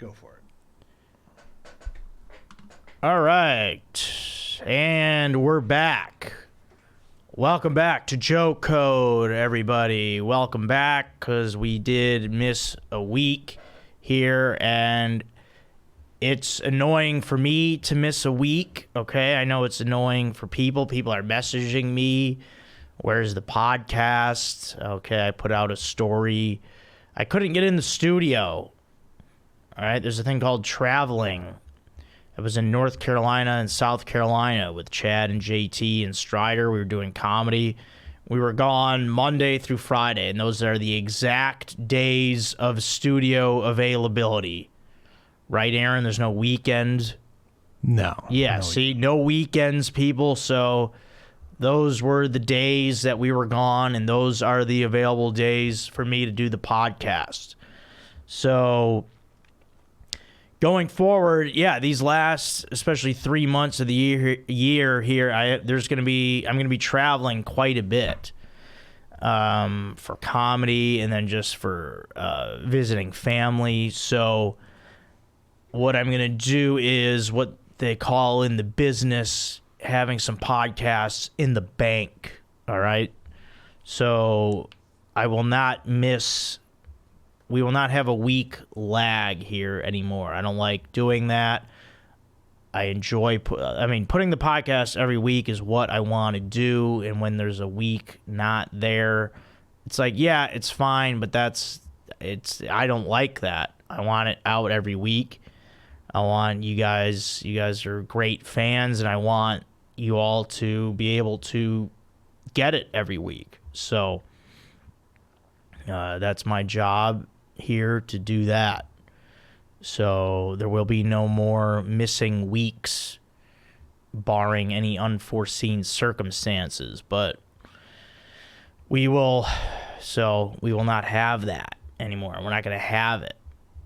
Go for it. All right. And we're back. Welcome back to Joke Code, everybody. Welcome back, because we did miss a week here, and it's annoying for me to miss a week, okay? I know it's annoying for people. People are messaging me, where's the podcast? Okay, I put out a story. I couldn't get in the studio, all right? There's a thing called traveling. I was in North Carolina and South Carolina with Chad and JT and Cider. We were doing comedy. We were gone Monday through Friday, and those are the exact days of studio availability. Right, Aaron? There's no weekend? No. Yeah, no. See, no weekends, people. So those were the days that we were gone, and those are the available days for me to do the podcast. So going forward, yeah, these last, especially 3 months of the year here, I'm going to be traveling quite a bit for comedy and then just for visiting family. So what I'm going to do is what they call in the business having some podcasts in the bank. All right. So I will not miss. We will not have a week lag here anymore. I don't like doing that. I enjoy, putting the podcast every week is what I want to do. And when there's a week not there, it's like, yeah, it's fine, but I don't like that. I want it out every week. I want you guys are great fans, and I want you all to be able to get it every week. So that's my job here, to do that. So there will be no more missing weeks, barring any unforeseen circumstances, but we will not have that anymore. We're not going to have it.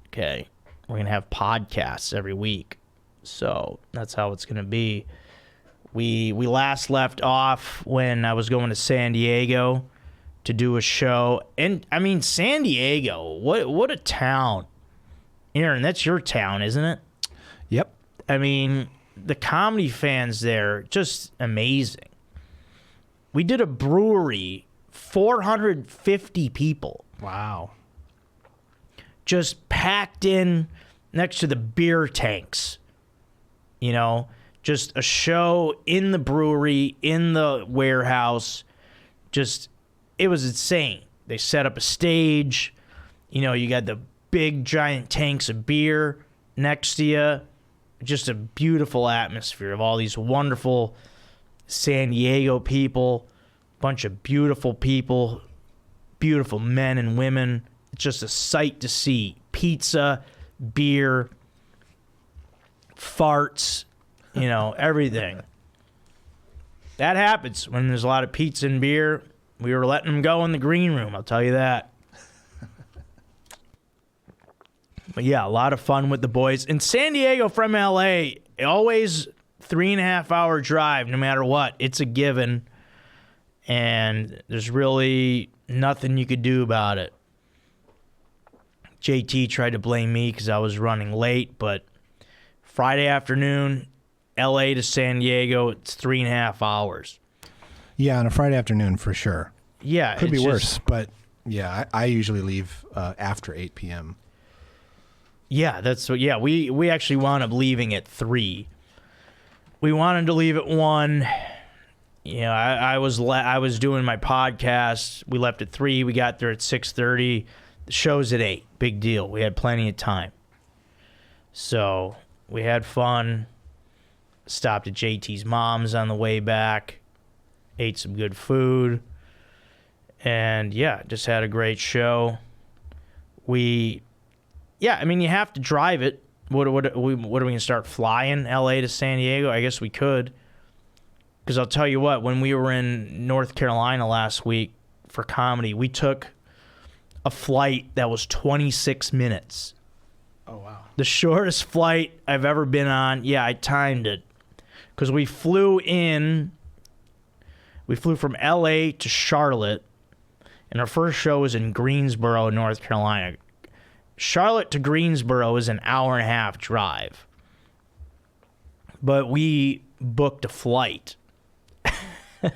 Okay. We're going to have podcasts every week. So that's how it's going to be. We last left off when I was going to San Diego to do a show. And I mean, San Diego, what a town. Aaron, that's your town, isn't it? Yep. I mean, the comedy fans there, just amazing. We did a brewery, 450 people. Wow. Just packed in next to the beer tanks. You know, just a show in the brewery, in the warehouse. Just, it was insane. They set up a stage. You know, you got the big giant tanks of beer next to you. Just a beautiful atmosphere of all these wonderful San Diego people. Bunch of beautiful people. Beautiful men and women. It's just a sight to see. Pizza, beer, farts, you know, everything. That happens when there's a lot of pizza and beer. We were letting them go in the green room, I'll tell you that. But yeah, a lot of fun with the boys. In San Diego from LA, always 3.5 hour drive, no matter what. It's a given. And there's really nothing you could do about it. JT tried to blame me because I was running late, but Friday afternoon, LA to San Diego, it's 3.5 hours. Yeah, on a Friday afternoon for sure. Yeah. Could be worse, but yeah, I usually leave after 8 p.m. Yeah, we actually wound up leaving at 3. We wanted to leave at 1. You know, I was doing my podcast. We left at 3. We got there at 6:30. The show's at 8. Big deal. We had plenty of time. So we had fun. Stopped at JT's mom's on the way back. Ate some good food. And yeah, just had a great show. You have to drive it. What are we going to start flying LA to San Diego? I guess we could. Because I'll tell you what, when we were in North Carolina last week for comedy, we took a flight that was 26 minutes. Oh, wow. The shortest flight I've ever been on. Yeah, I timed it. Because we flew from LA to Charlotte, and our first show was in Greensboro, North Carolina. Charlotte to Greensboro is an hour and a half drive. But we booked a flight.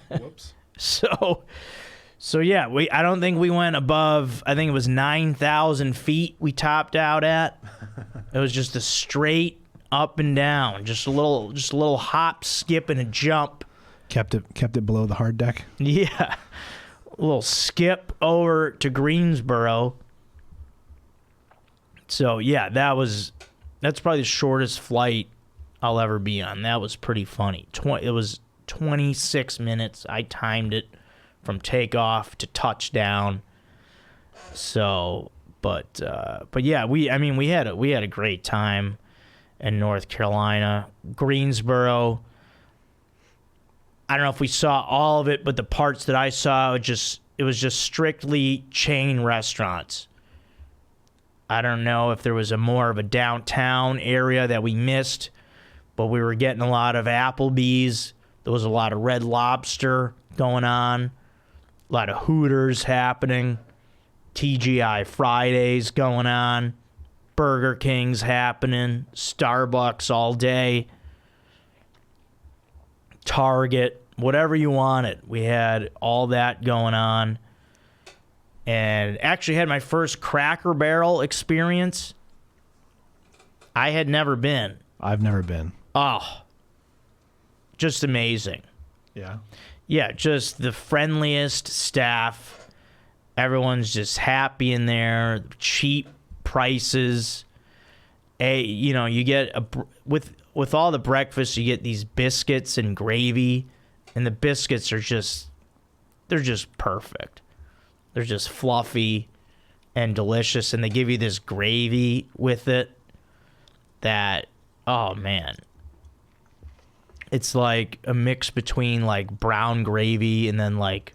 Whoops. So yeah, I don't think we went above, I think it was 9,000 feet we topped out at. It was just a straight up and down, just a little hop, skip, and a jump. Kept it below the hard deck. Yeah. A little skip over to Greensboro. So yeah, that's probably the shortest flight I'll ever be on. That was pretty funny. It was 26 minutes. I timed it from takeoff to touchdown. So, but yeah, we had a great time in North Carolina. Greensboro, I don't know if we saw all of it, but the parts that I saw, it was just strictly chain restaurants. I don't know if there was more of a downtown area that we missed, but we were getting a lot of Applebee's. There was a lot of Red Lobster going on, a lot of Hooters happening, TGI Fridays going on, Burger King's happening, Starbucks all day, Target, whatever you wanted. We had all that going on. And actually had my first Cracker Barrel experience. I had never been. I've never been. Oh, just amazing. Yeah. Yeah, just the friendliest staff. Everyone's just happy in there. Cheap prices. You get with all the breakfast, you get these biscuits and gravy, and the biscuits are just perfect. They're just fluffy and delicious, and they give you this gravy with it that, oh man, it's like a mix between like brown gravy and then like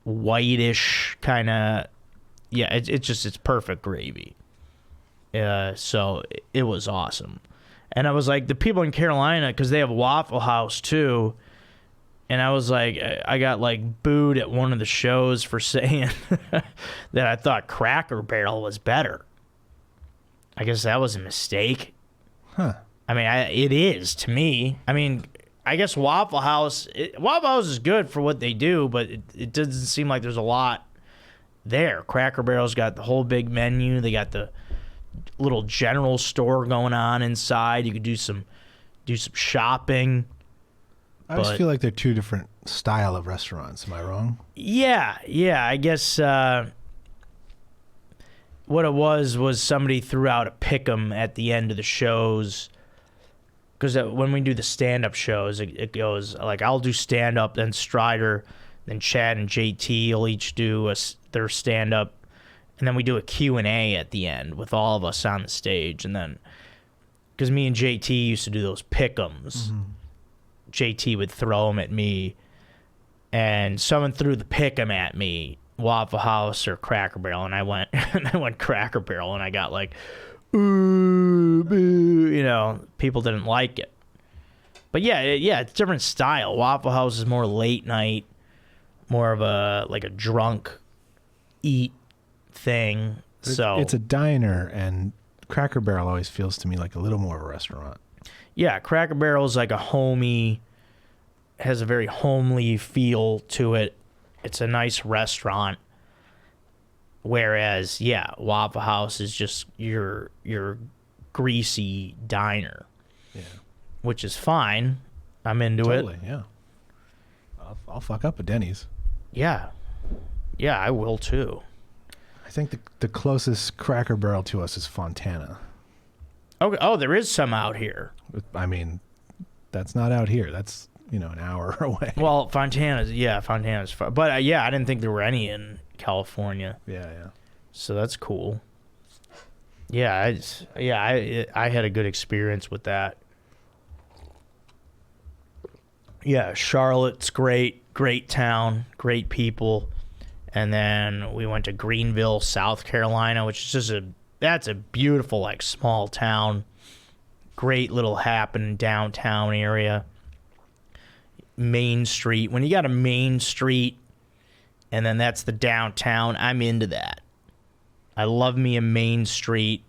whitish kind of, yeah, it's perfect gravy. So it was awesome. And I was like, the people in Carolina, because they have Waffle House too, and I was like, I got like booed at one of the shows for saying that I thought Cracker Barrel was better. I guess that was a mistake. Huh. I mean, it is to me. I mean, I guess Waffle House is good for what they do, but it doesn't seem like there's a lot there. Cracker Barrel's got the whole big menu. They got the little general store going on inside. You could do some shopping. I just feel like they're two different style of restaurants. Am I wrong? Yeah. I guess what it was somebody threw out a pick'em at the end of the shows. Because when we do the stand-up shows, it goes like I'll do stand-up, then Strider, then Chad and JT will each do their stand-up, and then we do a Q&A at the end with all of us on the stage. And then, because me and JT used to do those pick'ems. Mm-hmm. JT would throw them at me, and someone threw the pick'em at me, Waffle House or Cracker Barrel, and I went Cracker Barrel, and I got like, ooh, boo, people didn't like it. But yeah, it's different style. Waffle House is more late night, more of a drunk eat thing. So it's a diner, and Cracker Barrel always feels to me like a little more of a restaurant. Yeah, Cracker Barrel is like has a very homely feel to it. It's a nice restaurant. Whereas, yeah, Waffle House is just your greasy diner. Yeah. Which is fine. I'm into it. Totally, yeah. I'll fuck up a Denny's. Yeah. Yeah, I will too. I think the closest Cracker Barrel to us is Fontana. Okay. Oh, there is some out here. I mean, that's not out here. That's, an hour away. Well, Fontana's far. But I didn't think there were any in California. Yeah. So that's cool. Yeah, I had a good experience with that. Yeah, Charlotte's great town, great people. And then we went to Greenville, South Carolina, which is just that's a beautiful small town. Great little happening downtown area. Main Street. When you got a main street and then that's the downtown, I'm into that. I love me a Main Street.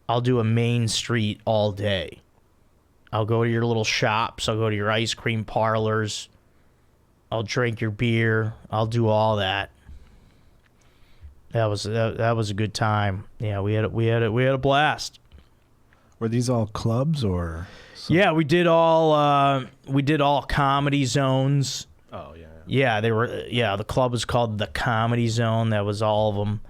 I'll do a Main Street all day. I'll go to your little shops. I'll go to your ice cream parlors. I'll drink your beer. I'll do all that. That was a good time. Yeah, we had a blast. Were these all clubs or? Yeah, we did all comedy zones. Oh yeah. Yeah, they were. Yeah, the club was called the Comedy Zone. That was all of them.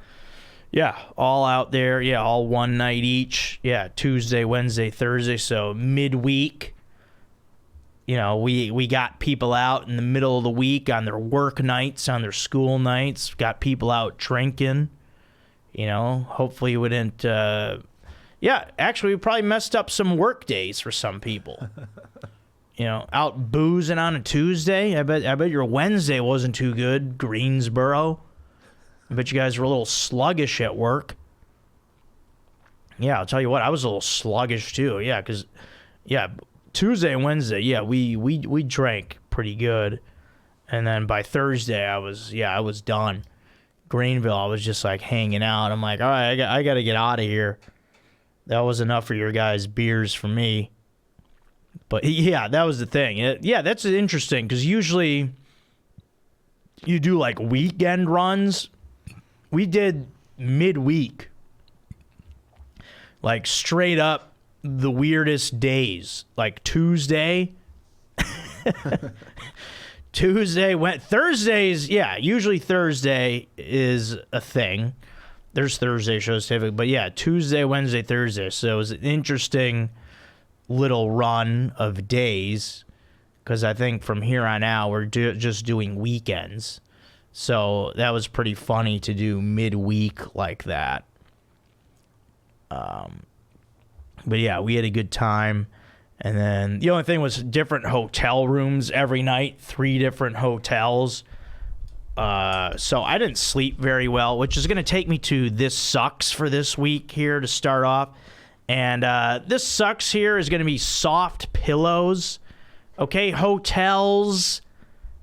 Yeah, all out there. Yeah, all one night each. Yeah, Tuesday, Wednesday, Thursday. So midweek, we got people out in the middle of the week on their work nights, on their school nights. Got people out drinking. Hopefully we didn't. Yeah, actually, we probably messed up some work days for some people. Out boozing on a Tuesday. I bet your Wednesday wasn't too good, Greensboro. I bet you guys were a little sluggish at work. Yeah, I'll tell you what, I was a little sluggish too. Yeah, because Tuesday and Wednesday, we drank pretty good, and then by Thursday I was done. Greenville, I was just like hanging out. I'm like, all right, I got to get out of here. That was enough for your guys' beers for me. But yeah, that was the thing. That's interesting because usually you do like weekend runs. We did midweek, like straight up the weirdest days. Like Tuesday, Thursdays. Yeah, usually Thursday is a thing. There's Thursday shows typically, but yeah, Tuesday, Wednesday, Thursday. So it was an interesting little run of days because I think from here on out we're just doing weekends. So that was pretty funny to do midweek like that. But yeah, we had a good time. And then the only thing was different hotel rooms every night, 3 different hotels. So I didn't sleep very well, which is going to take me to This Sucks for this week here to start off. And This Sucks here is going to be soft pillows. Okay, hotels.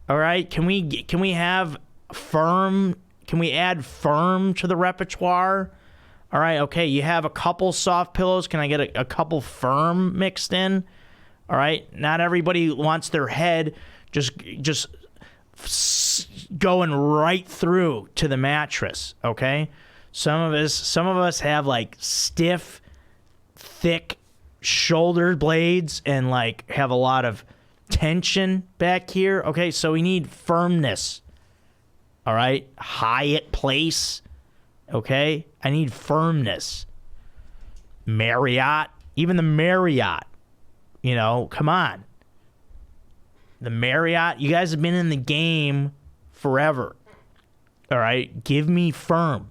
All right, can we have firm? Can we add firm to the repertoire? All right, okay, you have a couple soft pillows. Can I get a couple firm mixed in? All right, not everybody wants their head just going right through to the mattress, okay? Some of us have like stiff, thick shoulder blades and like have a lot of tension back here. Okay, so we need firmness. All right, Hyatt Place. Okay, I need firmness. Marriott, even the Marriott. Come on. The Marriott, you guys have been in the game forever. All right, give me firm.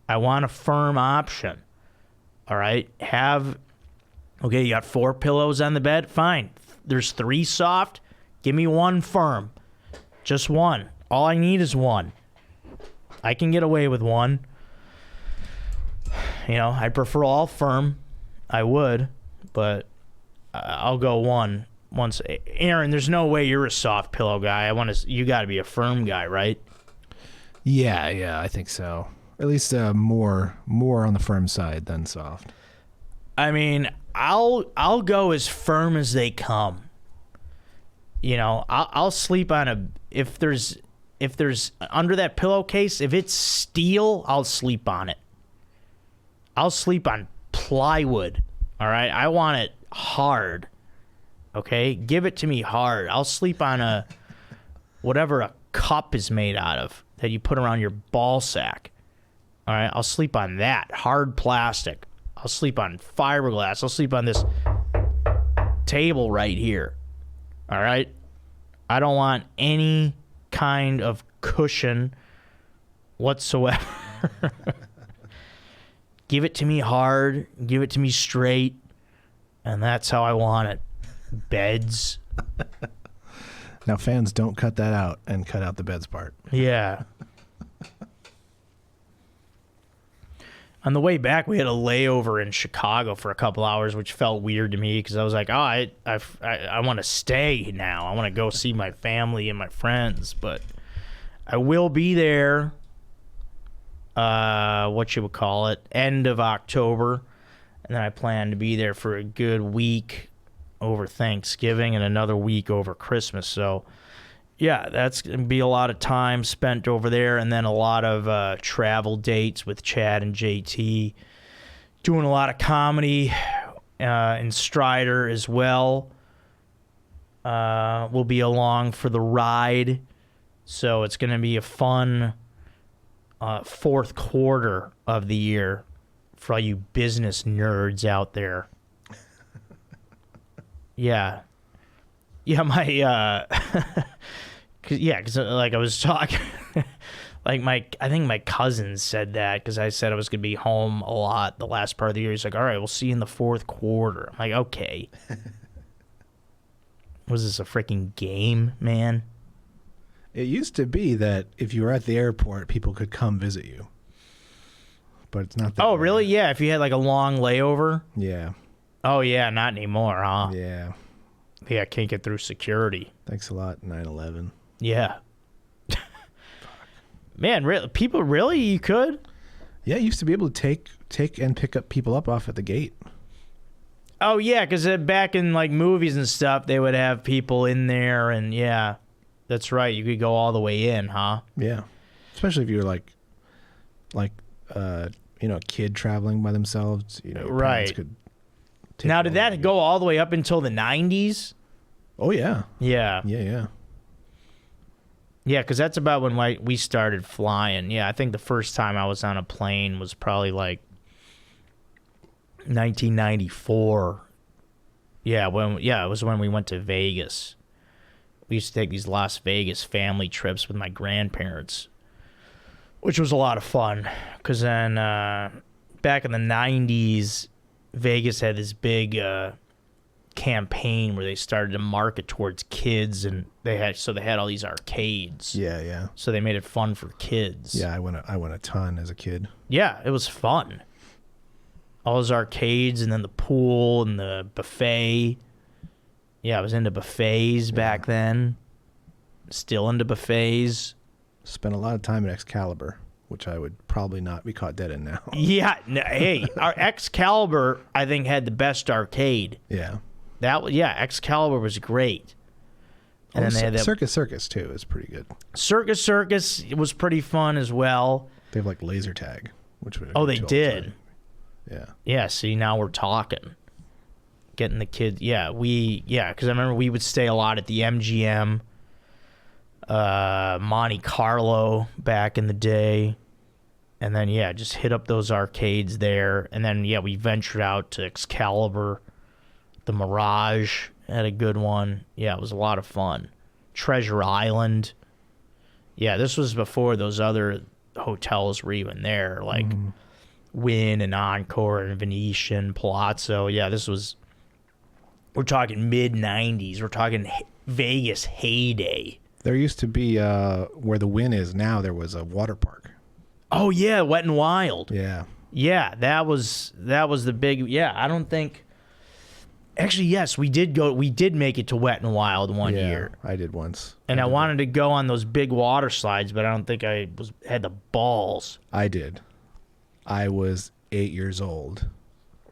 I want a firm option. All right, okay, you got 4 pillows on the bed? Fine. There's 3 soft. Give me 1 firm. Just 1. All I need is 1. I can get away with 1. I prefer all firm. I would, but I'll go 1. Once, Aaron, there's no way you're a soft pillow guy. You got to be a firm guy, right? Yeah, I think so. At least more on the firm side than soft. I mean, I'll go as firm as they come. I'll sleep on if there's under that pillowcase, if it's steel, I'll sleep on it. I'll sleep on plywood. All right, I want it hard. Okay, give it to me hard. I'll sleep on whatever a cup is made out of that you put around your ball sack. All right, I'll sleep on that hard plastic. I'll sleep on fiberglass. I'll sleep on this table right here. All right, I don't want any kind of cushion whatsoever. Give it to me hard. Give it to me straight, and that's how I want it. Beds. Now, fans, don't cut that out and cut out the beds part. Yeah. On the way back, we had a layover in Chicago for a couple hours, which felt weird to me because I was like, I want to stay now. I want to go see my family and my friends, but I will be there end of October. And then I plan to be there for a good week over Thanksgiving and another week over Christmas. So, yeah, that's going to be a lot of time spent over there, and then a lot of travel dates with Chad and JT. Doing a lot of comedy in Cider as well. We'll be along for the ride. So it's going to be a fun fourth quarter of the year for all you business nerds out there. Yeah. Yeah, because like I was talking, like I think my cousin said that because I said I was going to be home a lot the last part of the year. He's like, all right, we'll see you in the fourth quarter. I'm like, okay. Was this a freaking game, man? It used to be that if you were at the airport, people could come visit you. But it's not that. Oh, really? Yeah, if you had like a long layover? Yeah. Oh, yeah, not anymore, huh? Yeah. Yeah, can't get through security. Thanks a lot, 9/11. Yeah. Man, really, people really? You could? Yeah, you used to be able to take and pick up people up off at the gate. Oh, yeah, because back in like movies and stuff, they would have people in there, and yeah, that's right. You could go all the way in, huh? Yeah. Especially if you're like a kid traveling by themselves, right. Could now, did that go all the way up until the 90s? Oh, yeah. Yeah. Yeah. Yeah, because that's about when we started flying. Yeah, I think the first time I was on a plane was probably like 1994. Yeah, it was when we went to Vegas. We used to take these Las Vegas family trips with my grandparents, which was a lot of fun. Because then back in the 90s, Vegas had this big campaign where they started to market towards kids, and they had all these arcades. Yeah. So they made it fun for kids. Yeah, I went a ton as a kid. Yeah, it was fun. All those arcades, and then the pool and the buffet. Yeah, I was into buffets back then. Still into buffets. Spent a lot of time at Excalibur, which I would probably not be caught dead in now. Yeah, hey, our Excalibur, I think, had the best arcade. Yeah. Excalibur was great. And then they had that Circus too is pretty good. Circus was pretty fun as well. They have like laser tag, which would. Oh, they did. Yeah. Yeah. See, now we're talking. Getting the kids. Yeah, because I remember we would stay a lot at the MGM, Monte Carlo back in the day, and then just hit up those arcades there, and then we ventured out to Excalibur. The Mirage had a good one. Yeah, it was a lot of fun. Treasure Island. Yeah, this was before those other hotels were even there, like Wynn and Encore and Venetian, Palazzo. Yeah, we're talking mid-90s. We're talking Vegas heyday. There used to be, where the Wynn is now, there was a water park. Oh, yeah, Wet n Wild. Yeah. Yeah, that was the big, I don't think... Actually, yes, we did make it to Wet n Wild one year. I did once. And I wanted to go on those big water slides, but I don't think I had the balls. I did. I was 8 years old,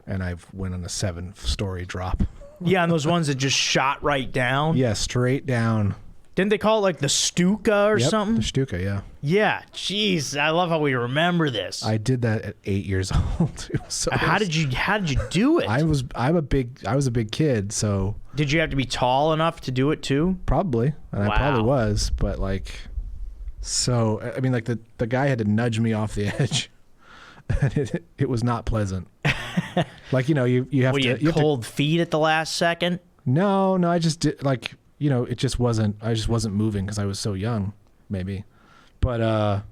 and I went on a 7-story drop. Yeah, and those ones that just shot right down? Yeah, straight down. Didn't they call it like the Stuka or something? The Stuka, yeah. Yeah, jeez, I love how we remember this. I did that at 8 years old. It was so how did you do it? I was a big kid, so did you have to be tall enough to do it too? Probably, and I probably was, but so I mean, like the guy had to nudge me off the edge, and it was not pleasant. Like you have to. You had cold feet at the last second? No, I just did it just wasn't. I just wasn't moving because I was so young, maybe. But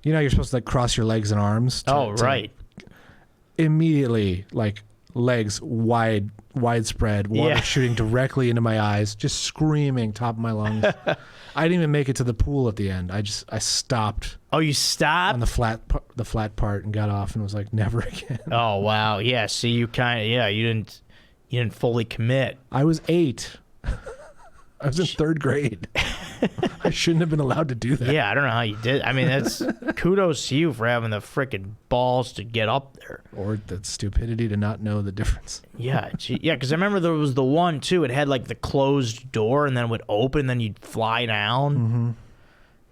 you're supposed to cross your legs and arms. Right. Immediately, legs widespread, water shooting directly into my eyes, just screaming top of my lungs. I didn't even make it to the pool at the end. I stopped. Oh, you stopped on the flat part and got off and was like, never again. Oh wow, yeah. See, you you didn't fully commit. I was 8. I was in 3rd grade. I shouldn't have been allowed to do that. Yeah, I don't know how you did. I mean, that's kudos to you for having the frickin' balls to get up there. Or the stupidity to not know the difference. Yeah, because I remember there was the one, too. It had, like, the closed door, and then it would open, then you'd fly down. Mm-hmm.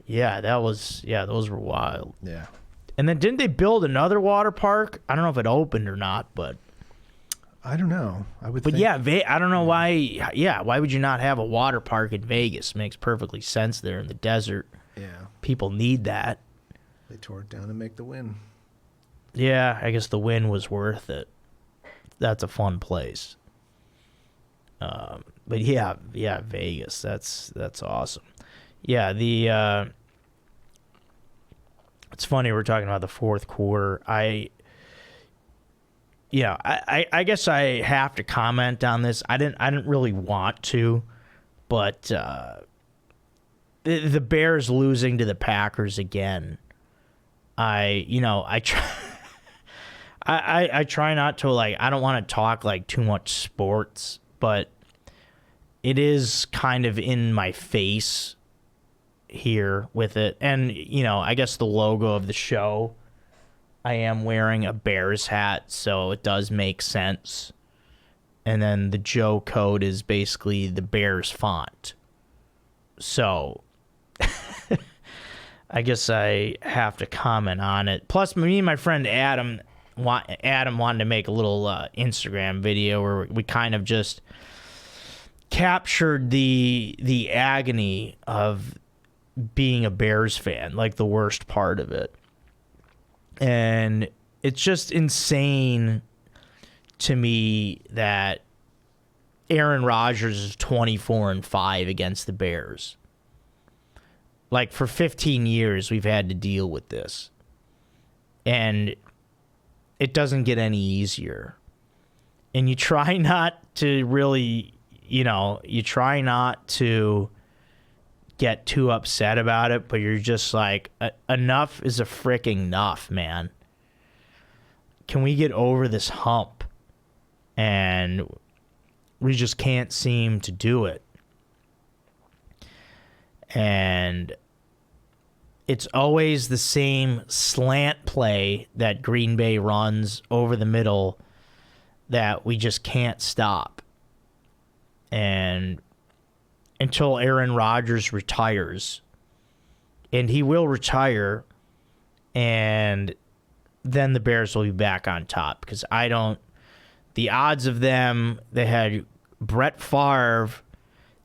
Yeah, those were wild. Yeah. And then didn't they build another water park? I don't know if it opened or not, but... I don't know. I would But think. yeah, I don't know why. Yeah, why would you not have a water park in Vegas? Makes perfectly sense there in the desert. Yeah. People need that. They tore it down to make the win. Yeah, I guess the win was worth it. That's a fun place. But yeah, Vegas. That's awesome. Yeah, it's funny we're talking about the fourth quarter. I guess I have to comment on this. I didn't really want to, but the Bears losing to the Packers again. I try not to, like, I don't want to talk like too much sports, but it is kind of in my face here with it. And, I guess the logo of the show, I am wearing a Bears hat, so it does make sense. And then the Joe code is basically the Bears font. So I guess I have to comment on it. Plus, me and my friend Adam wanted to make a little Instagram video where we kind of just captured the agony of being a Bears fan, like the worst part of it. And it's just insane to me that Aaron Rodgers is 24-5 against the Bears. Like, for 15 years, we've had to deal with this. And it doesn't get any easier. And you try not to really, you try not to get too upset about it, but you're just like, enough is a freaking enough, man. Can we get over this hump? And we just can't seem to do it. And it's always the same slant play that Green Bay runs over the middle that we just can't stop. And until Aaron Rodgers retires, and he will retire, and then the Bears will be back on top, because the odds of them, they had Brett Favre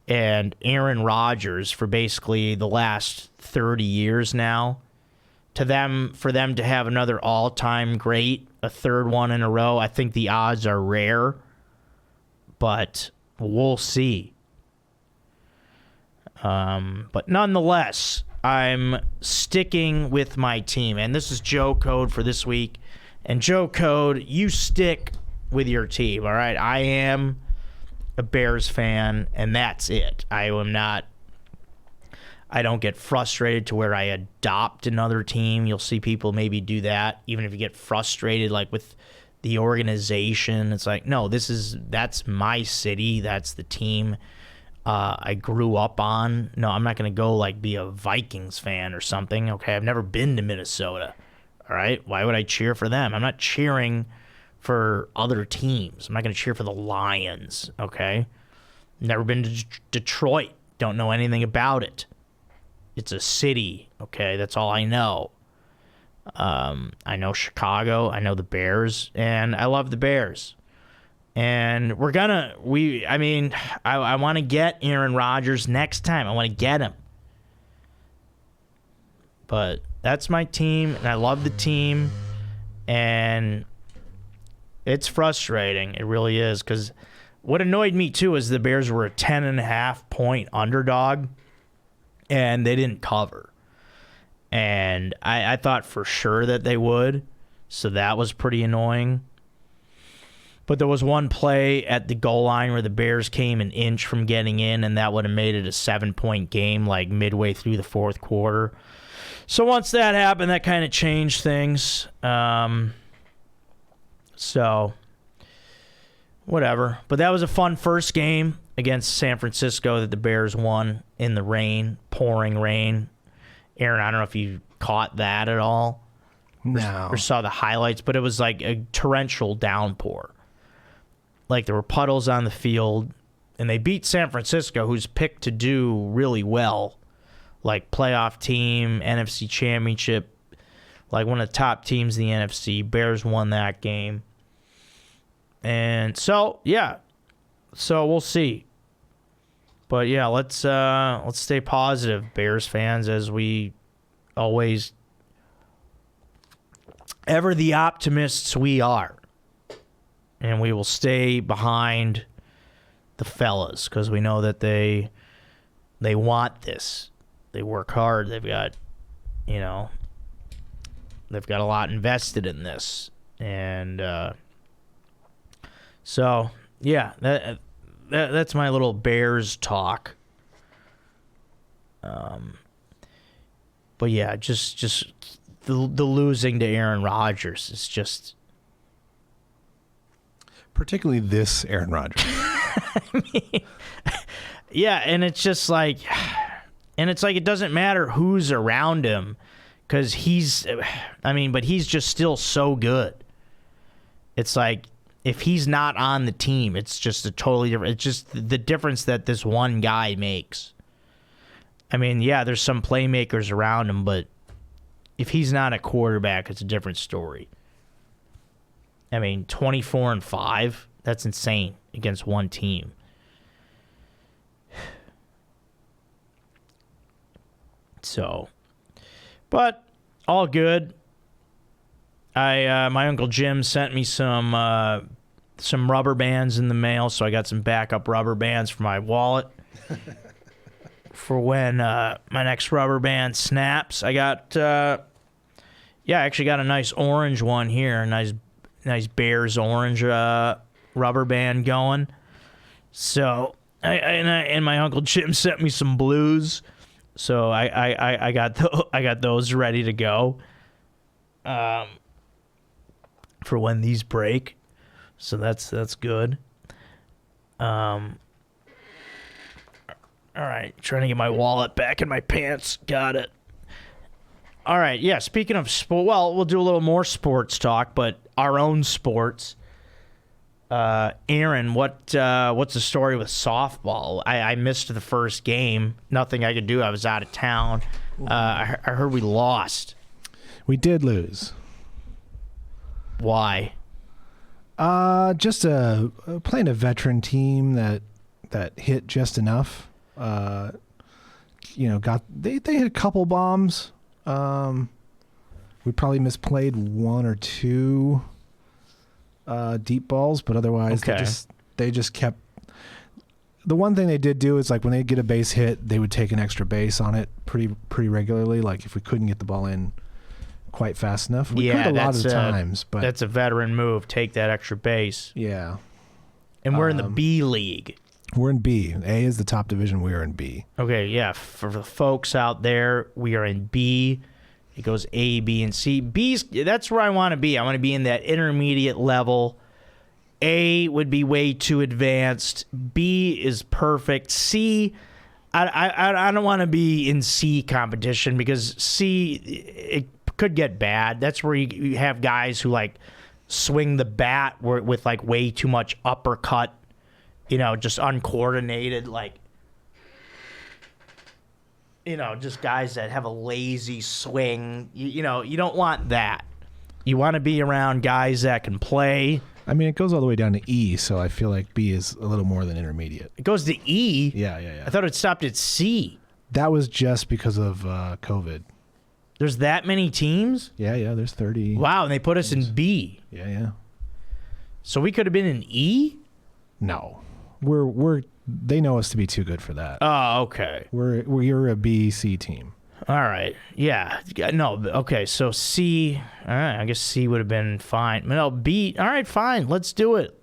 and Aaron Rodgers for basically the last 30 years now. For them to have another all-time great, a third one in a row, I think the odds are rare, but we'll see. But nonetheless, I'm sticking with my team. And this is Joe Code for this week. And Joe Code, you stick with your team, all right? I am a Bears fan, and that's it. I don't get frustrated to where I adopt another team. You'll see people maybe do that, even if you get frustrated, like with the organization. It's like, no, that's my city. That's the team I grew up on. No, I'm not going to go like be a Vikings fan or something. Okay, I've never been to Minnesota. All right, why would I cheer for them? I'm not cheering for other teams. I'm not going to cheer for the Lions. Okay, never been to Detroit. Don't know anything about it. It's a city. Okay, that's all I know. I know Chicago. I know the Bears, and I love the Bears. And I want to get Aaron Rodgers next time. I want to get him. But that's my team, and I love the team. And it's frustrating. It really is, because what annoyed me, too, is the Bears were a 10.5-point underdog, and they didn't cover. And I thought for sure that they would, so that was pretty annoying. But there was one play at the goal line where the Bears came an inch from getting in, and that would have made it a 7-point game like midway through the fourth quarter. So once that happened, that kind of changed things. So, whatever. But that was a fun first game. against San Francisco that the Bears won in the rain, pouring rain. Aaron, I don't know if you caught that at all. No. Or saw the highlights, but it was like a torrential downpour. Like there were puddles on the field, and they beat San Francisco, who's picked to do really well. Like playoff team, NFC Championship, like one of the top teams in the NFC. Bears won that game. And so, yeah. So we'll see. But yeah, let's stay positive, Bears fans, as we always ever the optimists we are. And we will stay behind the fellas because we know that they want this. They work hard. They've got a lot invested in this. And so, yeah, that's my little Bears talk. But yeah, just the losing to Aaron Rodgers is just... Particularly this Aaron Rodgers. Yeah, and it's just like... And it's like it doesn't matter who's around him because but he's just still so good. It's like if he's not on the team, it's just a totally different... It's just the difference that this one guy makes. I mean, yeah, there's some playmakers around him, but if he's not a quarterback, it's a different story. I mean, 24-5, that's insane against one team. So, but all good. My Uncle Jim sent me some rubber bands in the mail, so I got some backup rubber bands for my wallet for when my next rubber band snaps. I actually got a nice orange one here, a nice Bears orange rubber band going. So, and my Uncle Jim sent me some blues. So I got those ready to go for when these break. So that's good. All right, trying to get my wallet back in my pants. Got it. All right, yeah, speaking of sport, well, we'll do a little more sports talk, but our own sports. Aaron, what's the story with softball? I missed the first game. Nothing I could do. I was out of town. I heard we lost. We did lose. Why? Just playing a veteran team that hit just enough. They hit a couple bombs. We probably misplayed one or two deep balls, but otherwise they just kept. The one thing they did do is like when they get a base hit, they would take an extra base on it pretty regularly. Like if we couldn't get the ball in quite fast enough, we could a lot of the times. But that's a veteran move. Take that extra base. Yeah, and we're in the B league. We're in B. A is the top division. We are in B. Okay, yeah. For the folks out there, we are in B. It goes A, B, and C. That's where I want to be. I want to be in that intermediate level. A would be way too advanced. B is perfect. C, I don't want to be in C competition because C, it could get bad. That's where you have guys who like swing the bat with like way too much uppercut, just uncoordinated, like, just guys that have a lazy swing. You don't want that. You want to be around guys that can play. I mean, it goes all the way down to E, so I feel like B is a little more than intermediate. It goes to E? Yeah. I thought it stopped at C. That was just because of COVID. There's that many teams? Yeah, there's 30. Wow, and they put us in B. Yeah. So we could have been in E? No. They know us to be too good for that. Oh, okay. We're a B, C team. All right. Yeah. No. Okay. So C. All right. I guess C would have been fine. No, B. All right. Fine. Let's do it.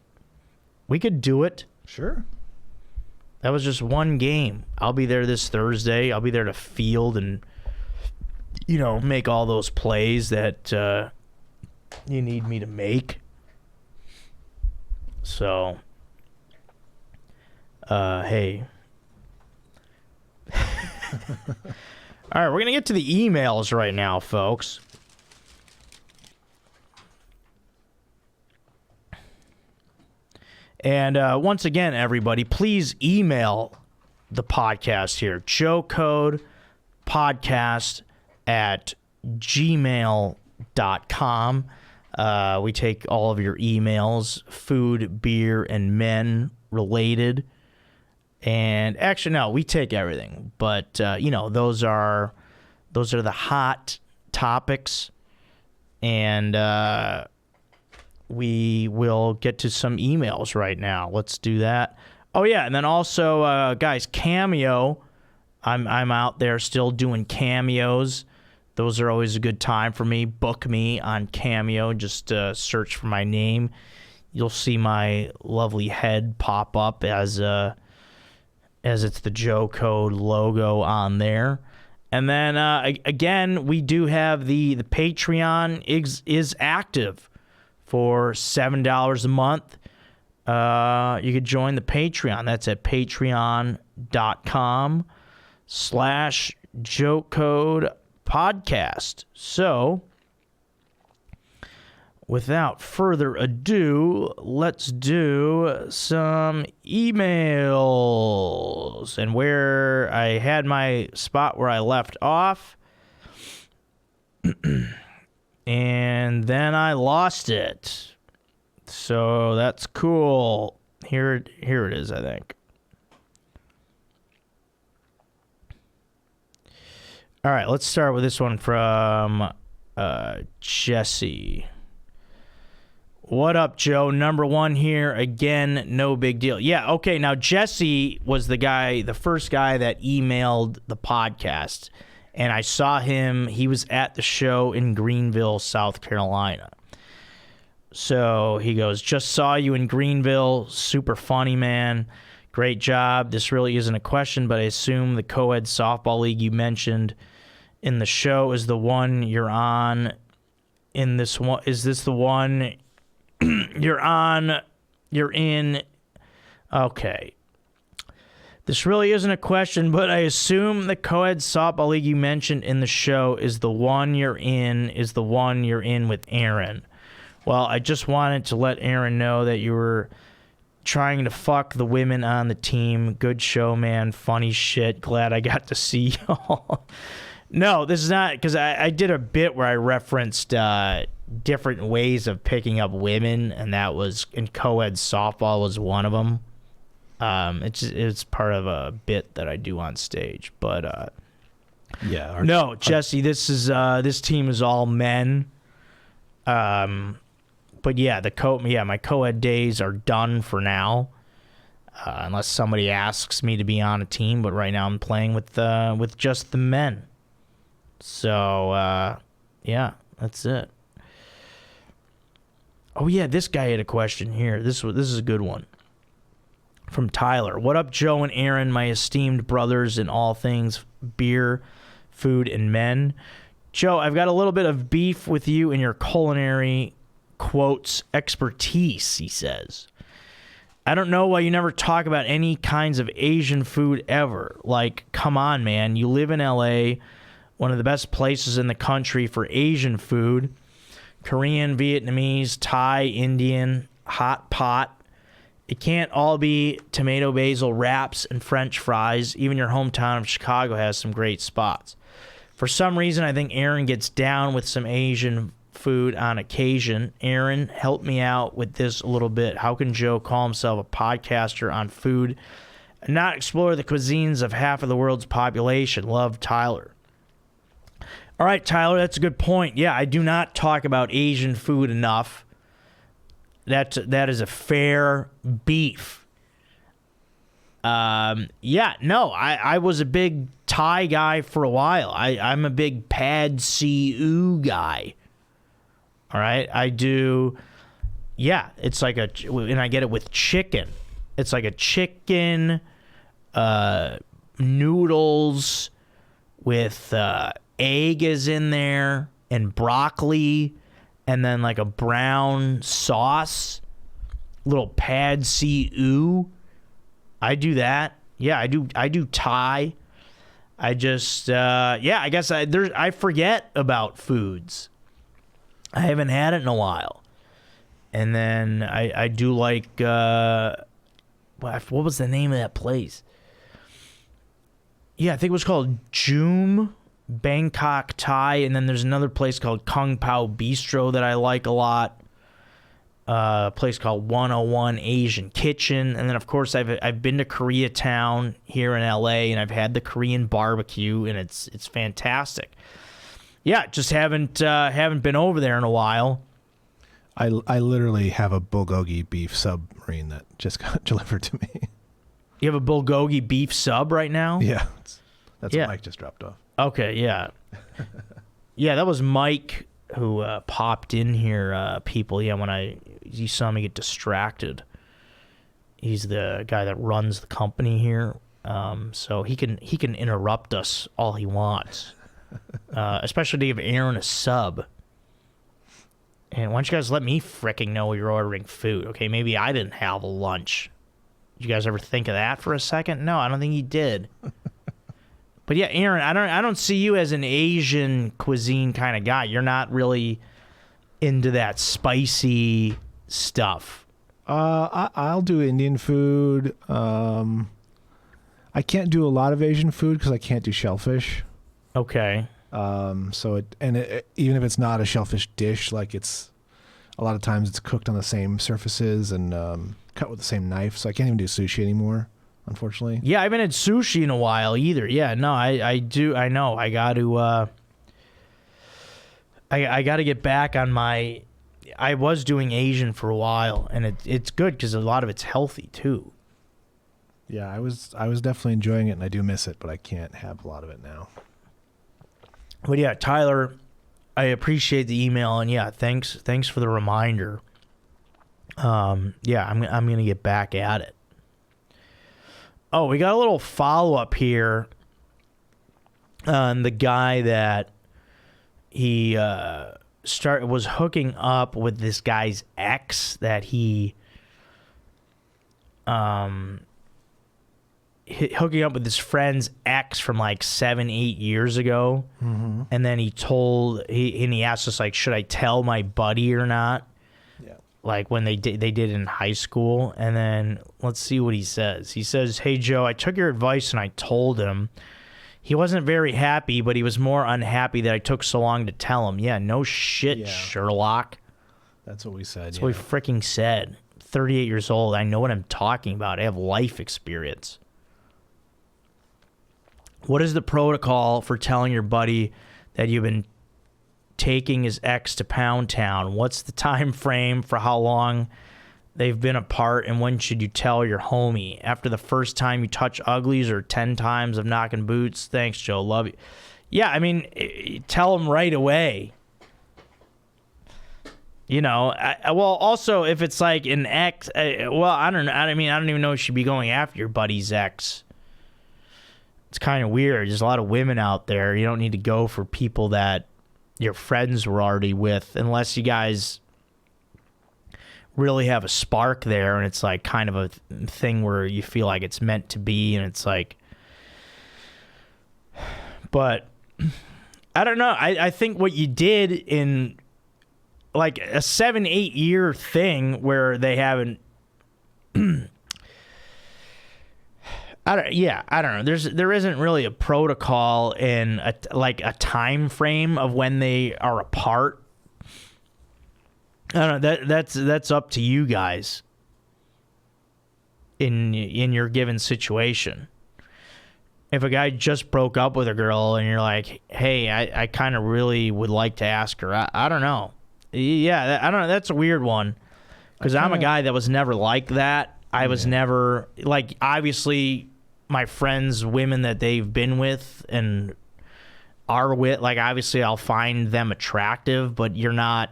We could do it. Sure. That was just one game. I'll be there this Thursday. I'll be there to field and, make all those plays that you need me to make. So, Hey. All right, we're going to get to the emails right now, folks. And once again, everybody, please email the podcast here. joecodepodcast@gmail.com. We take all of your emails, food, beer, and men related. And actually, no, we take everything. But, those are the hot topics. And we will get to some emails right now. Let's do that. Oh, yeah, and then also, guys, Cameo. I'm out there still doing cameos. Those are always a good time for me. Book me on Cameo. Just search for my name. You'll see my lovely head pop up as it's the Joe Code logo on there. And then, again, we do have the Patreon is active for $7 a month. You could join the Patreon. That's at patreon.com/Joe Code Podcast. So, without further ado, let's do some emails. And where I had my spot where I left off, and then I lost it. So that's cool. Here it is, I think. All right, let's start with this one from Jesse. What up, Joe? Number one here again. No big deal. Yeah, okay. Now Jesse was the first guy that emailed the podcast, and I saw him. He was at the show in Greenville, South Carolina. So he goes, just saw you in Greenville. Super funny, man. Great job. This really isn't a question, but I assume the co-ed softball league you mentioned in the show is the one you're on. In this one, is this the one you're on? You're in. Okay. This really isn't a question, but I assume the co-ed softball league you mentioned in the show is the one you're in with Aaron. Well, I just wanted to let Aaron know that you were trying to fuck the women on the team. Good show, man. Funny shit. Glad I got to see y'all. No, this is not, because I did a bit where I referenced different ways of picking up women, and that was, in co-ed softball was one of them. It's part of a bit that I do on stage, but Yeah. no, Jesse, this team is all men. But yeah, my co-ed days are done for now, unless somebody asks me to be on a team. But right now I'm playing with just the men. So yeah, that's it. Oh yeah, this guy had a question here. This is a good one. From Tyler. What up, Joe and Aaron, my esteemed brothers in all things beer, food, and men? Joe, I've got a little bit of beef with you and your culinary, quotes, expertise, he says. I don't know why you never talk about any kinds of Asian food ever. Like, come on, man. You live in LA, one of the best places in the country for Asian food. Korean, Vietnamese, Thai, Indian, hot pot. It can't all be tomato basil wraps and French fries. Even your hometown of Chicago has some great spots. For some reason, I think Aaron gets down with some Asian food on occasion. Aaron, help me out with this a little bit. How can Joe call himself a podcaster on food and not explore the cuisines of half of the world's population? Love, Tyler. All right, Tyler, that's a good point. Yeah, I do not talk about Asian food enough. That is a fair beef. I was a big Thai guy for a while. I'm a big pad see ew guy. All right, I do. Yeah, it's like and I get it with chicken. It's like a chicken, noodles with egg is in there and broccoli, and then like a brown sauce, little pad see ew. I do that. Yeah, I do Thai. I just I guess I forget about foods. I haven't had it in a while. And then I do like what was the name of that place? Yeah, I think it was called Joom Bangkok Thai, and then there's another place called Kung Pao Bistro that I like a lot. A place called 101 Asian Kitchen, and then of course I've been to Koreatown here in LA, and I've had the Korean barbecue, and it's fantastic. Yeah, just haven't been over there in a while. I literally have a bulgogi beef submarine that just got delivered to me. You have a bulgogi beef sub right now? Yeah, that's what Mike just dropped off. Okay, yeah. Yeah, that was Mike who popped in here, people. Yeah, when you saw me get distracted. He's the guy that runs the company here, so he can interrupt us all he wants, especially to give Aaron a sub. And why don't you guys let me fricking know you're ordering food? Okay, maybe I didn't have a lunch. Did you guys ever think of that for a second? No, I don't think you did. But yeah, Aaron, I don't see you as an Asian cuisine kind of guy. You're not really into that spicy stuff. I'll do Indian food. I can't do a lot of Asian food because I can't do shellfish. Okay. So even if it's not a shellfish dish, like it's a lot of times it's cooked on the same surfaces and cut with the same knife. So I can't even do sushi anymore, unfortunately. Yeah, I haven't had sushi in a while either. Yeah, no, I do. I know. I got to. I got to get back on my. I was doing Asian for a while, and it's good because a lot of it's healthy too. Yeah, I was definitely enjoying it, and I do miss it, but I can't have a lot of it now. But yeah, Tyler, I appreciate the email, and yeah, thanks for the reminder. Yeah, I'm gonna get back at it. Oh, we got a little follow up here on the guy that he was hooking up with this guy's ex that he hooking up with his friend's ex from like 7-8 years ago. Mm-hmm. And then he asked us, like, should I tell my buddy or not? Yeah. Like when they did in high school. And then let's see what he says. He says, "Hey Joe, I took your advice and I told him. He wasn't very happy, but he was more unhappy that I took so long to tell him." Yeah, no shit, Sherlock. That's what we said. That's what we freaking said. 38 years old. I know what I'm talking about. I have life experience. What is the protocol for telling your buddy that you've been taking his ex to Pound Town? What's the time frame for how long they've been apart, and when should you tell your homie? After the first time you touch uglies or 10 times of knocking boots? Thanks, Joe. Love you. Yeah, I mean, tell him right away. You know, well, also, if it's like an ex, well, I don't know. I mean, I don't even know if you should be going after your buddy's ex. It's kind of weird. There's a lot of women out there. You don't need to go for people that your friends were already with, unless you guys really have a spark there, and it's like kind of a thing where you feel like it's meant to be, and it's like, but I don't know. I think what you did in like a 7-8 year thing where they haven't I don't know. There isn't really a protocol in a time frame of when they are apart. I don't know. That's up to you guys in your given situation. If a guy just broke up with a girl and you're like, "Hey, I kind of really would like to ask her," I don't know. Yeah, I don't know. That's a weird one because I'm a guy that was never like that. I was never like, obviously, my friends, women that they've been with and are with, like, obviously I'll find them attractive, but you're not.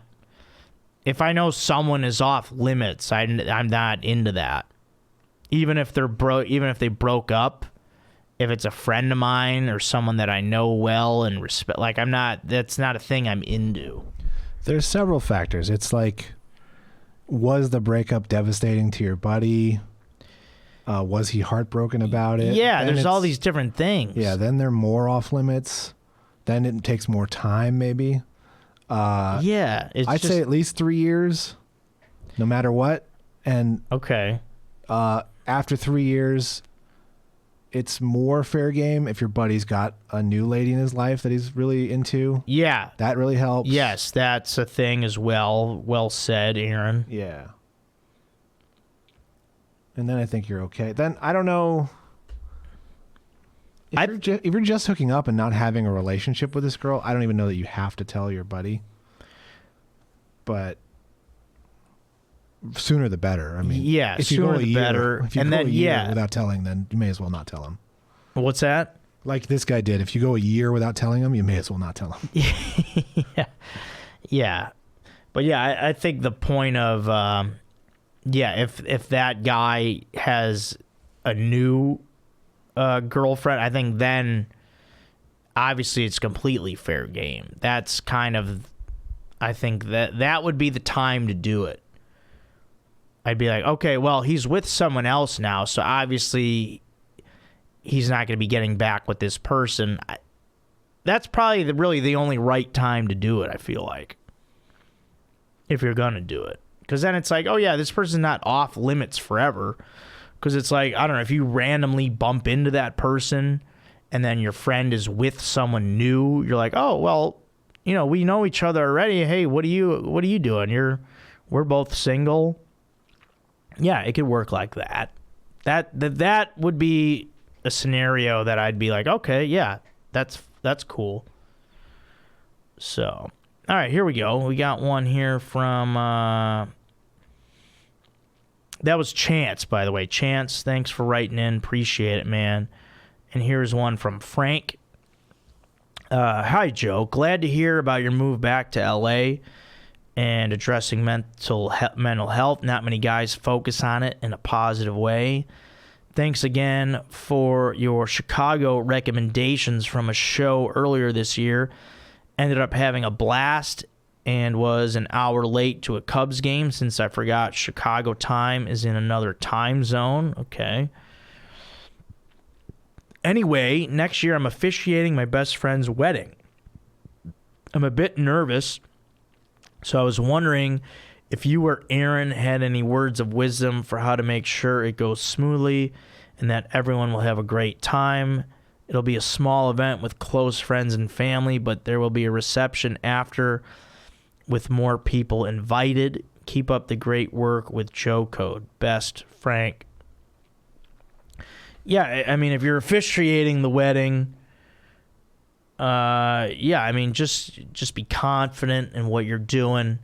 If I know someone is off limits, I'm not into that. Even if they broke up, if it's a friend of mine or someone that I know well and respect, like, that's not a thing I'm into. There's several factors. It's like, was the breakup devastating to your buddy? Was he heartbroken about it? Yeah, Then there's all it's- these different things. Yeah, then they're more off limits. Then it takes more time, maybe. Yeah, it's I'd just, say at least 3 years, no matter what. And okay. after 3 years, it's more fair game if your buddy's got a new lady in his life that he's really into. Yeah. That really helps. Yes, that's a thing as well. Well said, Aaron. Yeah. And then I think you're okay. Then I don't know. If you're just hooking up and not having a relationship with this girl, I don't even know that you have to tell your buddy. But sooner the better. I mean, Yeah, if you go sooner a the year, better. If you And go then, a year yeah. without telling, then you may as well not tell him. What's that? Like this guy did. If you go a year without telling him, you may as well not tell him. Yeah. But yeah, I think the point of if that guy has a new girlfriend, I think then obviously it's completely fair game. That's kind of, I think that would be the time to do it. I'd be like, okay, well, he's with someone else now, so obviously he's not going to be getting back with this person. That's probably really the only right time to do it, I feel like, if you're going to do it. Because then it's like, oh, yeah, this person's not off limits forever. Because it's like, I don't know, if you randomly bump into that person and then your friend is with someone new, you're like, oh, well, we know each other already. Hey, what are you doing? We're both single. Yeah, it could work like that. That would be a scenario that I'd be like, okay, yeah, that's cool. So, all right, here we go. We got one here from that was Chance, by the way. Chance, thanks for writing in. Appreciate it, man. And here's one from Frank. Hi, Joe. Glad to hear about your move back to L.A. and addressing mental health. Not many guys focus on it in a positive way. Thanks again for your Chicago recommendations from a show earlier this year. Ended up having a blast and was an hour late to a Cubs game since I forgot Chicago time is in another time zone. Okay. Anyway, next year I'm officiating my best friend's wedding. I'm a bit nervous, so I was wondering if you or Aaron had any words of wisdom for how to make sure it goes smoothly and that everyone will have a great time. It'll be a small event with close friends and family, but there will be a reception after with more people invited. Keep up the great work with Joe Code. Best, Frank. Yeah, I mean, if you're officiating the wedding, just be confident in what you're doing.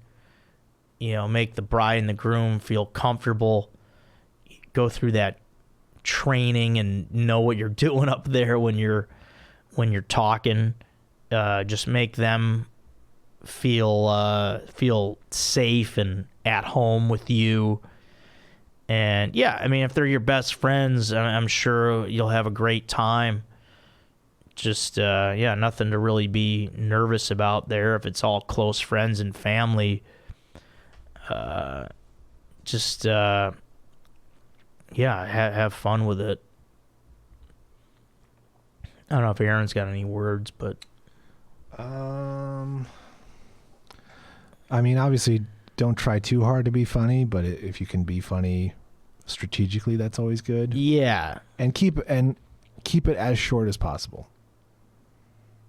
Make the bride and the groom feel comfortable. Go through that training and know what you're doing up there when you're talking. Just make them feel safe and at home with you. And yeah, I mean, if they're your best friends, I'm sure you'll have a great time. Just nothing to really be nervous about there. If it's all close friends and family, have fun with it. I don't know if Aaron's got any words, but I mean, obviously, don't try too hard to be funny, but if you can be funny strategically, that's always good. Yeah, and keep it as short as possible.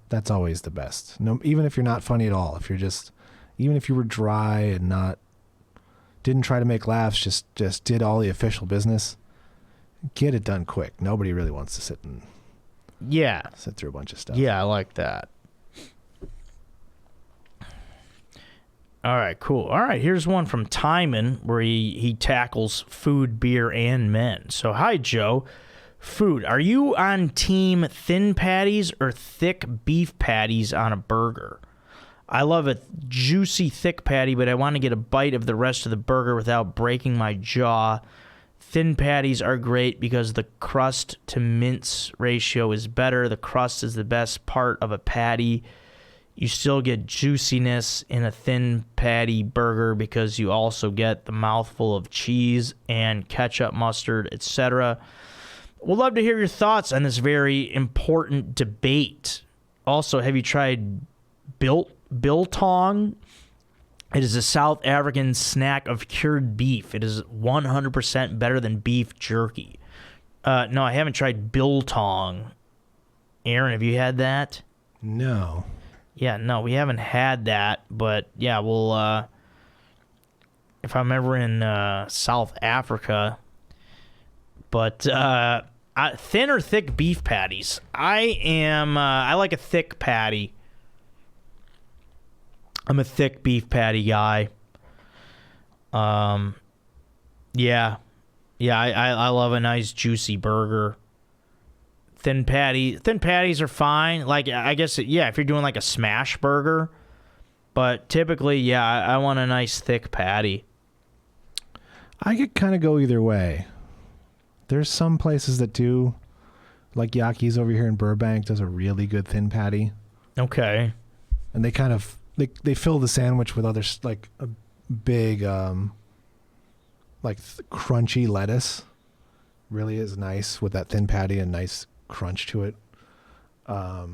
That's always the best. No, even if you're not funny at all, even if you were dry and didn't try to make laughs, just did all the official business, get it done quick. Nobody really wants to sit through a bunch of stuff. Yeah, I like that. All right, cool. All right, here's one from Timon where he tackles food, beer, and men. So, hi, Joe. Food. Are you on team thin patties or thick beef patties on a burger? I love a juicy thick patty, but I want to get a bite of the rest of the burger without breaking my jaw. Thin patties are great because the crust to mince ratio is better. The crust is the best part of a patty. You still get juiciness in a thin patty burger because you also get the mouthful of cheese and ketchup, mustard, etc. We'd love to hear your thoughts on this very important debate. Also, have you tried biltong? It is a South African snack of cured beef. It is 100% better than beef jerky. No, I haven't tried biltong. Aaron, have you had that? No. Yeah, no, we haven't had that, but yeah, we'll, if I'm ever in South Africa, but thin or thick beef patties? I like a thick patty. I'm a thick beef patty guy. Yeah, I love a nice juicy burger. Thin patties are fine. Like, I guess, yeah, if you're doing like a smash burger. But typically, yeah, I want a nice thick patty. I could kind of go either way. There's some places that do, like Yaki's over here in Burbank does a really good thin patty. Okay. And they kind of, they fill the sandwich with other, like a big, crunchy lettuce. Really is nice with that thin patty and nice crunch to it. I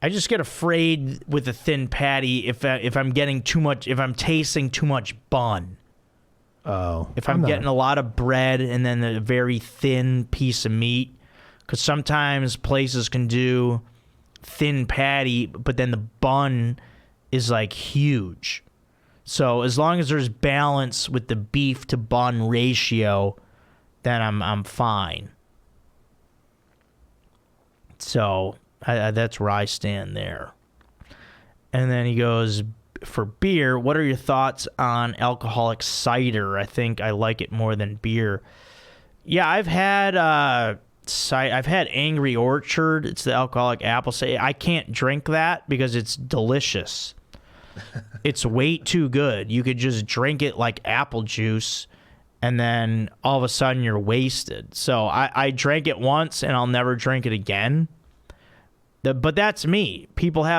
just get afraid with a thin patty if I'm getting too much, if I'm tasting too much bun. Oh. If I'm getting a lot of bread and then a very thin piece of meat, because sometimes places can do thin patty, but then the bun is like huge. So as long as there's balance with the beef to bun ratio, then I'm fine. So that's where I stand there. And then he goes, for beer, what are your thoughts on alcoholic cider? I think I like it more than beer. Yeah, I've had Angry Orchard. It's the alcoholic apple cider. I can't drink that because it's delicious. It's way too good. You could just drink it like apple juice, and then all of a sudden you're wasted. So I drank it once, and I'll never drink it again. But that's me.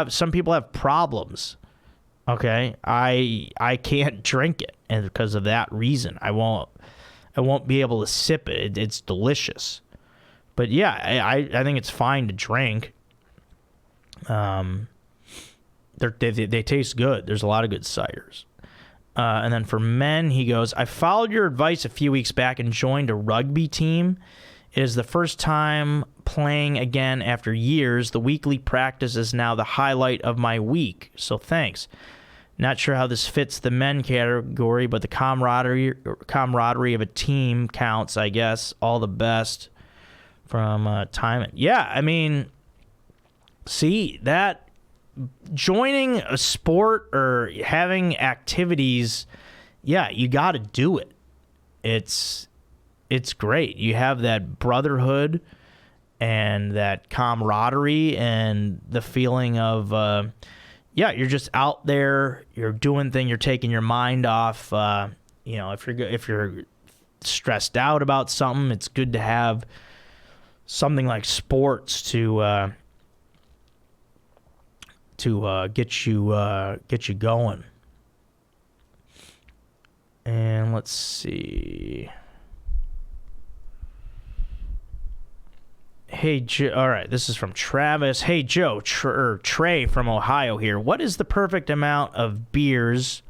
Some people have problems. Okay, I can't drink it, and because of that reason, I won't be able to sip it. It's delicious, but yeah, I think it's fine to drink. They taste good. There's a lot of good ciders. And then for men, he goes, I followed your advice a few weeks back and joined a rugby team. It is the first time playing again after years. The weekly practice is now the highlight of my week, so thanks. Not sure how this fits the men category, but the camaraderie of a team counts, I guess. All the best from Timon. Yeah, I mean, see, that joining a sport or having activities, yeah, you got to do it. It's great. You have that brotherhood and that camaraderie and the feeling of... yeah, you're just out there. You're doing things. You're taking your mind off. If you're stressed out about something, it's good to have something like sports to get you going. And let's see. Hey, Joe. All right, this is from Travis. Hey, Joe, Trey from Ohio here. What is the perfect amount of beers,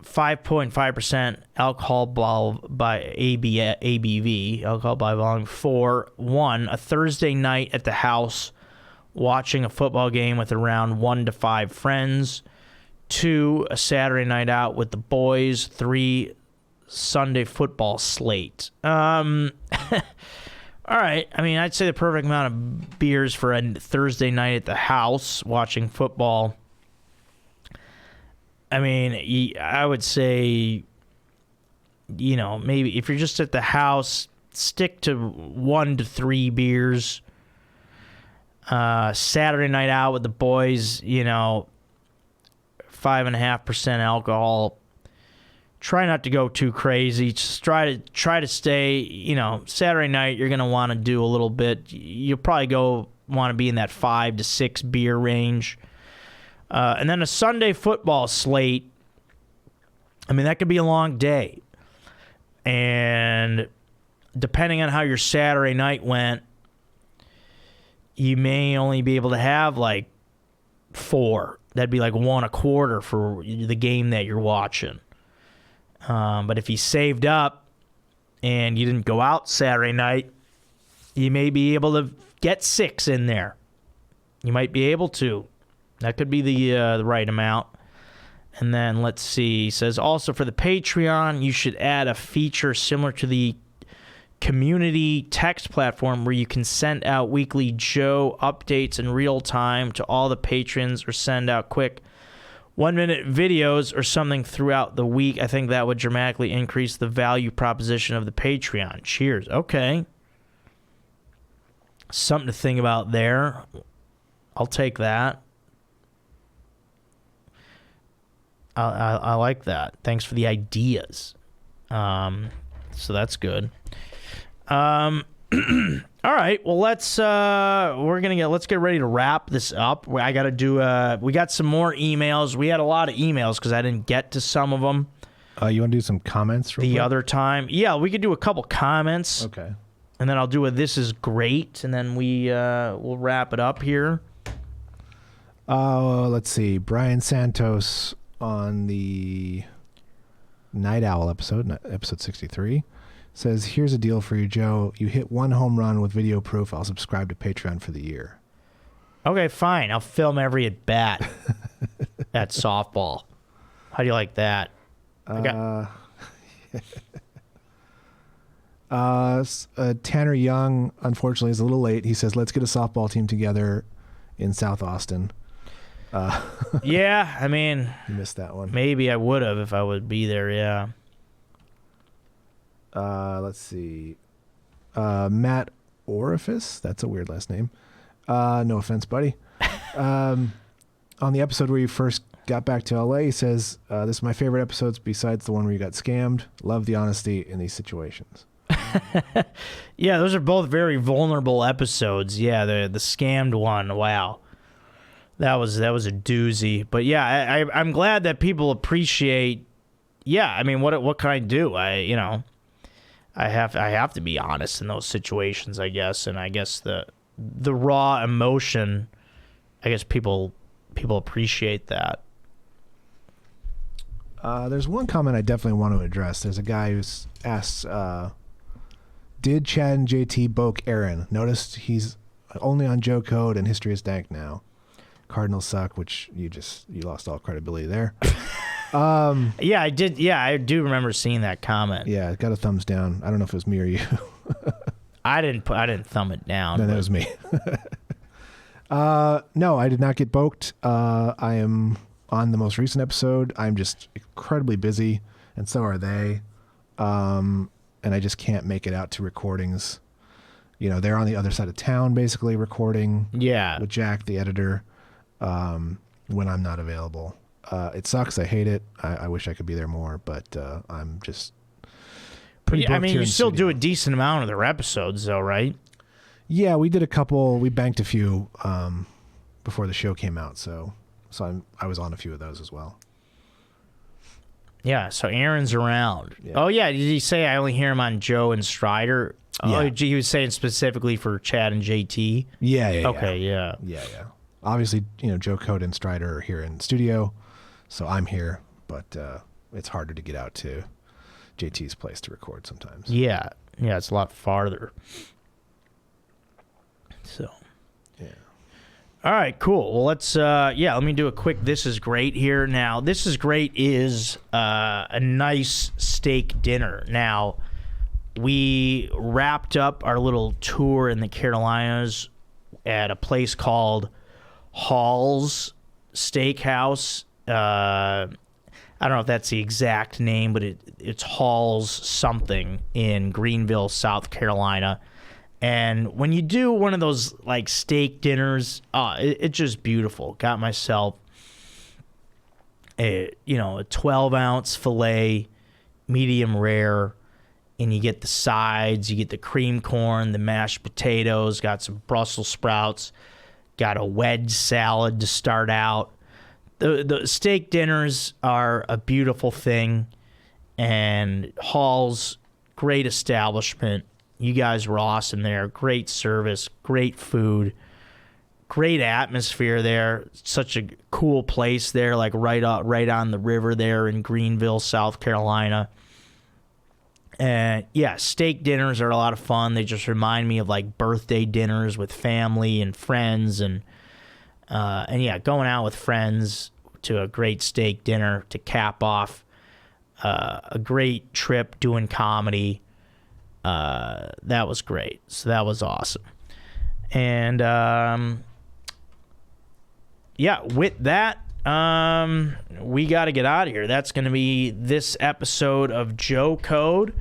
5.5% alcohol by ABV, alcohol by volume, for 1, a Thursday night at the house watching a football game with around 1 to 5 friends, 2, a Saturday night out with the boys, 3, Sunday football slate? All right. I mean, I'd say the perfect amount of beers for a Thursday night at the house watching football. I mean, I would say, maybe if you're just at the house, stick to 1 to 3 beers. Saturday night out with the boys, 5.5% alcohol. Try not to go too crazy. Just try to stay, Saturday night you're going to want to do a little bit. You'll probably want to be in that 5 to 6 beer range. And then a Sunday football slate. I mean, that could be a long day. And depending on how your Saturday night went, you may only be able to have like 4. That'd be like 1 a quarter for the game that you're watching. But if you saved up and you didn't go out Saturday night, you may be able to get 6 in there. You might be able to. That could be the right amount. And then let's see. He says also for the Patreon, you should add a feature similar to the community text platform where you can send out weekly Joe updates in real time to all the patrons or send out quick 1-minute videos or something throughout the week. I think that would dramatically increase the value proposition of the Patreon. Cheers. Okay. Something to think about there. I'll take that. I like that. Thanks for the ideas. So that's good. All right. Well, let's get ready to wrap this up. I got to do. We got some more emails. We had a lot of emails because I didn't get to some of them. You want to do some comments real quick? Other time? Yeah, we could do a couple comments. Okay. And then I'll do a "This is great," and then we'll wrap it up here. Let's see. Brian Santos on the Night Owl episode 63. Says, here's a deal for you, Joe. You hit 1 home run with video proof. I'll subscribe to Patreon for the year. Okay, fine. I'll film every at bat at softball. How do you like that? Tanner Young, unfortunately, is a little late. He says, let's get a softball team together in South Austin. Yeah, I mean... You missed that one. Maybe I would have if I would be there, yeah. Let's see. Matt Orifice. That's a weird last name. No offense, buddy. On the episode where you first got back to LA, he says, this is my favorite episodes besides the one where you got scammed. Love the honesty in these situations. Yeah, those are both very vulnerable episodes. Yeah, the scammed one. Wow. That was a doozy. But yeah, I'm glad that people appreciate. Yeah, I mean, what can I do? I have to be honest in those situations, I guess, and I guess the raw emotion, I guess people appreciate that. There's one comment I definitely want to address. There's a guy who asks, did Chad and JT boke Aaron? Noticed he's only on Joe Code and History is Dank now. Cardinals suck, which you lost all credibility there. Yeah, I did. Yeah, I do remember seeing that comment. Yeah, it got a thumbs down. I don't know if it was me or you. I didn't thumb it down. No, that was me. No, I did not get boked. I am on the most recent episode. I'm just incredibly busy, and so are they. And I just can't make it out to recordings. You know, they're on the other side of town, basically recording. Yeah. With Jack, the editor, when I'm not available. It sucks. I hate it. I wish I could be there more, but I'm just pretty booked. I mean, here you in still studio. do a decent amount of their episodes, though, right? Yeah, we did a couple. We banked a few before the show came out, so I was on a few of those as well. Yeah, so Aaron's around. Yeah. Oh, yeah, did he say I only hear him on Joe and Strider? Oh, Yeah. he was saying specifically for Chad and JT? Yeah. Okay, yeah. Yeah. Obviously, Joe Code and Strider are here in studio, so I'm here, but it's harder to get out to JT's place to record sometimes. Yeah, it's a lot farther. So, yeah. All right, cool. Well, let's let me do a quick This Is Great here. Now, This Is Great is a nice steak dinner. Now, we wrapped up our little tour in the Carolinas at a place called Hall's Steakhouse. I don't know if that's the exact name, but it's Hall's something in Greenville, South Carolina. And when you do one of those like steak dinners, it's just beautiful. Got myself a 12-ounce filet, medium rare, and you get the sides, you get the cream corn, the mashed potatoes, got some Brussels sprouts, got a wedge salad to start out. the steak dinners are a beautiful thing, and Hall's great establishment. You guys were awesome there. Great service, great food, great atmosphere there. Such a cool place there, like right on the river there in Greenville, South Carolina. And yeah, steak dinners are a lot of fun. They just remind me of like birthday dinners with family and friends, and yeah, going out with friends to a great steak dinner to cap off a great trip doing comedy. That was great. So that was awesome. And yeah, with that, we got to get out of here. That's going to be this episode of Joe Code.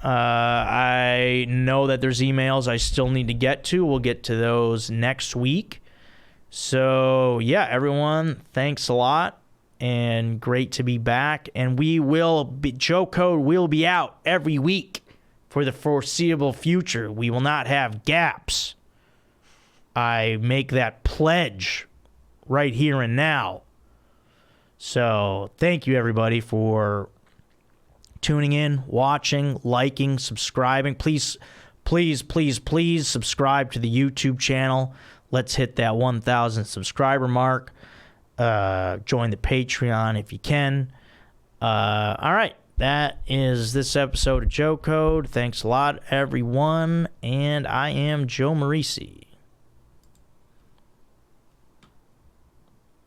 I know that there's emails I still need to get to. We'll get to those next week. So yeah, everyone, thanks a lot, and great to be back. And Joe Code will be out every week for the foreseeable future. We will not have gaps. I make that pledge right here and now. So thank you, everybody, for tuning in, watching, liking, subscribing. Please subscribe to the YouTube channel. Let's hit that 1,000 subscriber mark. Join the Patreon if you can. All right. That is this episode of Joe Code. Thanks a lot, everyone. And I am Joe Marrese.